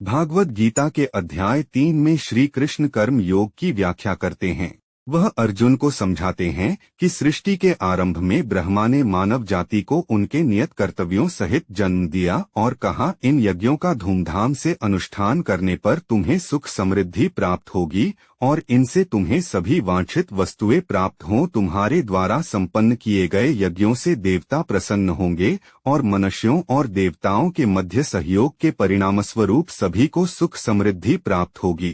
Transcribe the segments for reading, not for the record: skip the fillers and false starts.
भागवत गीता के अध्याय 3 में श्री कृष्ण कर्म योग की व्याख्या करते हैं। वह अर्जुन को समझाते हैं कि सृष्टि के आरंभ में ब्रह्मा ने मानव जाति को उनके नियत कर्तव्यों सहित जन्म दिया और कहा, इन यज्ञों का धूमधाम से अनुष्ठान करने पर तुम्हें सुख समृद्धि प्राप्त होगी और इनसे तुम्हें सभी वांछित वस्तुएं प्राप्त हों। तुम्हारे द्वारा संपन्न किए गए यज्ञों से देवता प्रसन्न होंगे और मनुष्यों और देवताओं के मध्य सहयोग के परिणामस्वरूप सभी को सुख समृद्धि प्राप्त होगी।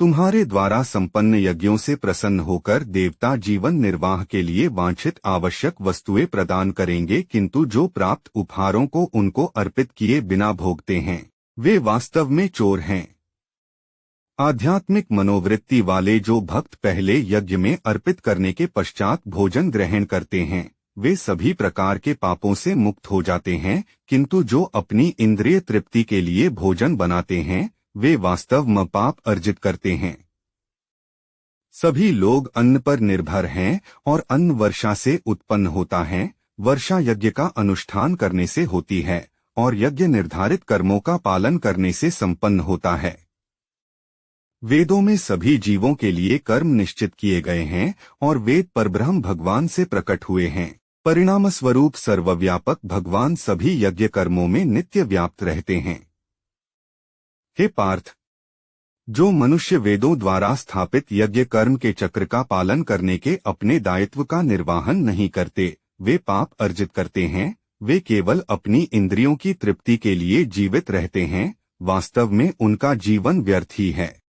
तुम्हारे द्वारा संपन्न यज्ञों से प्रसन्न होकर देवता जीवन निर्वाह के लिए वांछित आवश्यक वस्तुएं प्रदान करेंगे, किंतु जो प्राप्त उपहारों को उनको अर्पित किए बिना भोगते हैं वे वास्तव में चोर हैं। आध्यात्मिक मनोवृत्ति वाले जो भक्त पहले यज्ञ में अर्पित करने के पश्चात भोजन ग्रहण करते हैं वे सभी प्रकार के पापों से मुक्त हो जाते हैं, किंतु जो अपनी इंद्रिय तृप्ति के लिए भोजन बनाते हैं वे वास्तव में पाप अर्जित करते हैं। सभी लोग अन्न पर निर्भर हैं और अन्न वर्षा से उत्पन्न होता है। वर्षा यज्ञ का अनुष्ठान करने से होती है और यज्ञ निर्धारित कर्मों का पालन करने से संपन्न होता है। वेदों में सभी जीवों के लिए कर्म निश्चित किए गए हैं और वेद परब्रह्म भगवान से प्रकट हुए हैं। परिणामस्वरूप सर्वव्यापक भगवान सभी यज्ञ कर्मों में नित्य व्याप्त रहते हैं। हे पार्थ, जो मनुष्य वेदों द्वारा स्थापित यज्ञ कर्म के चक्र का पालन करने के अपने दायित्व का निर्वाहन नहीं करते वे पाप अर्जित करते हैं। वे केवल अपनी इंद्रियों की तृप्ति के लिए जीवित रहते हैं। वास्तव में उनका जीवन व्यर्थ ही है।